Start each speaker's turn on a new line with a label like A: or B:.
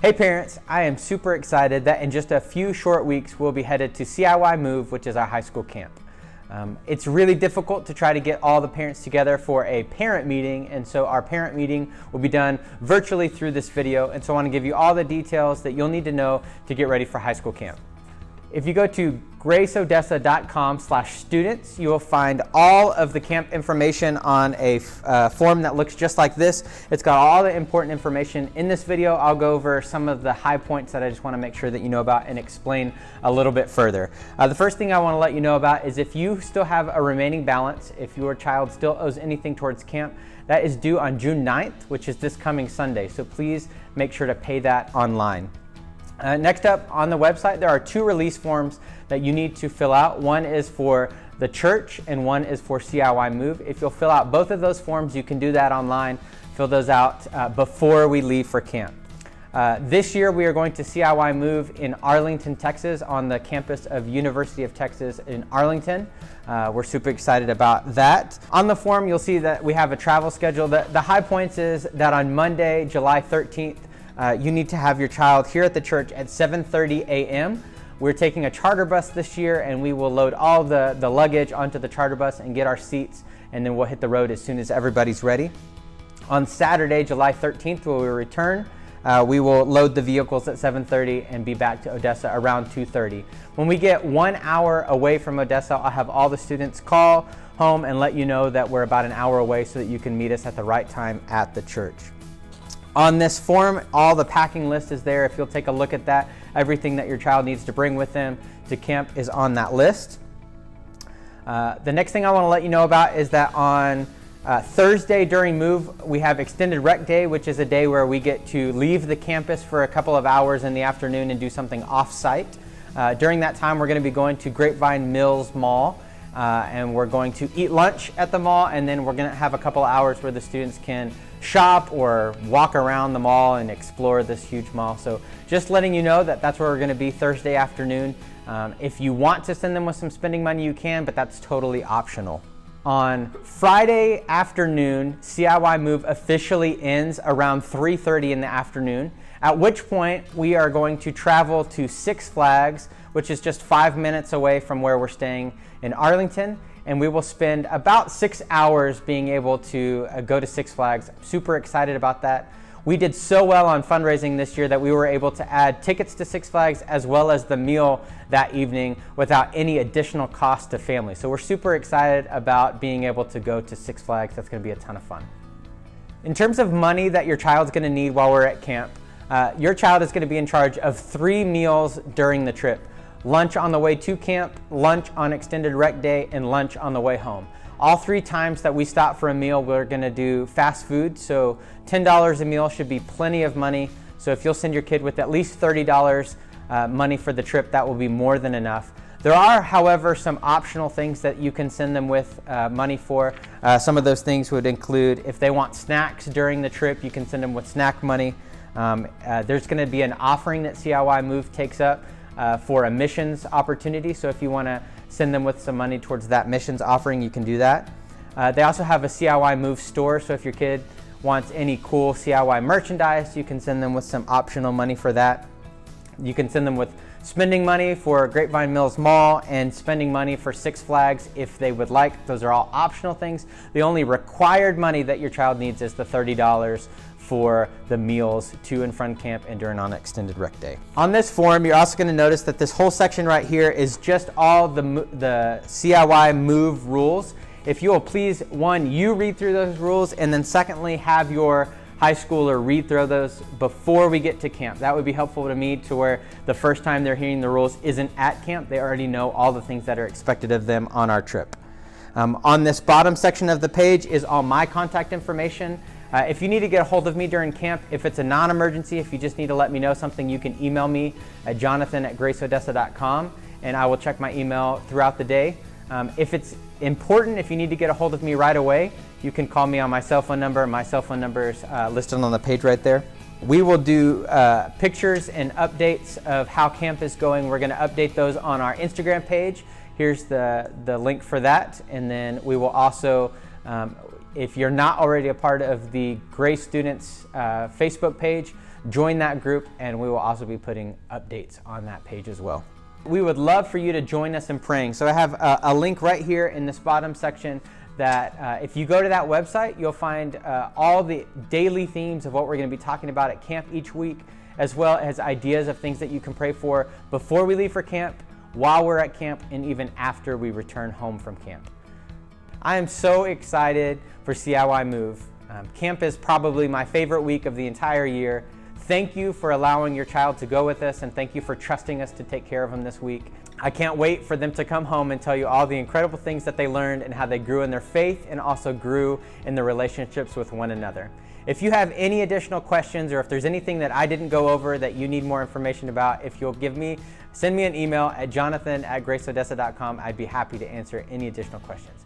A: Hey parents, I am super excited that in just a few short weeks we'll be headed to CIY MOVE, which is our high school camp. It's really difficult to try to get all the parents together for a parent meeting, and so our parent meeting will be done virtually through this video, and so I want to give you all the details that you'll need to know to get ready for high school camp. If you go to graceodessa.com/students, you will find all of the camp information on a form that looks just like this. It's got all the important information. In this video, I'll go over some of the high points that I just want to make sure that you know about and explain a little bit further. The first thing I want to let you know about is if you still have a remaining balance, if your child still owes anything towards camp, that is due on June 9th, which is this coming Sunday. So please make sure to pay that online. Next up, on the website, there are two release forms that you need to fill out. One is for the church and one is for CIY Move. If you'll fill out both of those forms, you can do that online. Fill those out before we leave for camp. This year, we are going to CIY Move in Arlington, Texas, on the campus of University of Texas in Arlington. We're super excited about that. On the form, you'll see that we have a travel schedule. The high points is that on Monday, July 13th, you need to have your child here at the church at 7:30 a.m. We're taking a charter bus this year, and we will load all the luggage onto the charter bus and get our seats, and then we'll hit the road as soon as everybody's ready. On Saturday, July 13th, when we return, we will load the vehicles at 7:30 and be back to Odessa around 2:30. When we get 1 hour away from Odessa, I'll have all the students call home and let you know that we're about an hour away so that you can meet us at the right time at the church. On this form, all the packing list is there. If you'll take a look at that, everything that your child needs to bring with them to camp is on that list. The next thing I want to let you know about is that on Thursday during Move, we have Extended Rec Day, which is a day where we get to leave the campus for a couple of hours in the afternoon and do something off-site. During that time, we're going to be going to Grapevine Mills Mall, and we're going to eat lunch at the mall, and then we're going to have a couple of hours where the students can shop or walk around the mall and explore this huge mall. So just letting you know that that's where we're going to be Thursday afternoon. If you want to send them with some spending money, you can, but that's totally optional. On Friday afternoon, CIY Move officially ends around 3:30 in the afternoon, at which point we are going to travel to Six Flags, which is just 5 minutes away from where we're staying in Arlington, and we will spend about 6 hours being able to go to Six Flags. I'm super excited about that. We did so well on fundraising this year that we were able to add tickets to Six Flags as well as the meal that evening without any additional cost to families. So we're super excited about being able to go to Six Flags. That's going to be a ton of fun. In terms of money that your child's going to need while we're at camp, your child is going to be in charge of 3 meals during the trip. Lunch on the way to camp, lunch on Extended Rec Day, and lunch on the way home. All 3 times that we stop for a meal, we're going to do fast food, so $10 a meal should be plenty of money. So if you'll send your kid with at least $30 money for the trip, that will be more than enough. There are, however, some optional things that you can send them with money for. Some of those things would include if they want snacks during the trip, you can send them with snack money. There's going to be an offering that CIY Move takes up for a missions opportunity. So if you want to send them with some money towards that missions offering, you can do that. They also have a CIY Move store. So if your kid wants any cool CIY merchandise, you can send them with some optional money for that. You can send them with spending money for Grapevine Mills Mall and spending money for Six Flags if they would like. Those are all optional things. The only required money that your child needs is the $30 for the meals to and from camp and during on Extended Rec Day. On this form, you're also going to notice that this whole section right here is just all the CIY Move rules. If you will please, one, you read through those rules, and then secondly, have your high schooler read through those before we get to camp. That would be helpful to me, to where the first time they're hearing the rules isn't at camp. They already know all the things that are expected of them on our trip. On this bottom section of the page is all my contact information. If you need to get a hold of me during camp, if it's a non-emergency, if you just need to let me know something, you can email me at jonathan@graceodessa.com, and I will check my email throughout the day. If it's important, if you need to get a hold of me right away, you can call me on my cell phone number. My cell phone number is listed on the page right there. We will do pictures and updates of how camp is going. We're going to update those on our Instagram page. Here's the link for that. And then we will also, if you're not already a part of the Grace Students Facebook page, join that group, and we will also be putting updates on that page as well. We would love for you to join us in praying. So I have a link right here in this bottom section that if you go to that website, you'll find all the daily themes of what we're going to be talking about at camp each week, as well as ideas of things that you can pray for before we leave for camp, while we're at camp, and even after we return home from camp. I am so excited for CIY Move. Camp is probably my favorite week of the entire year. Thank you for allowing your child to go with us, and thank you for trusting us to take care of them this week. I can't wait for them to come home and tell you all the incredible things that they learned and how they grew in their faith and also grew in their relationships with one another. If you have any additional questions, or if there's anything that I didn't go over that you need more information about, if you'll send me an email at jonathan@graceodessa.com. I'd be happy to answer any additional questions.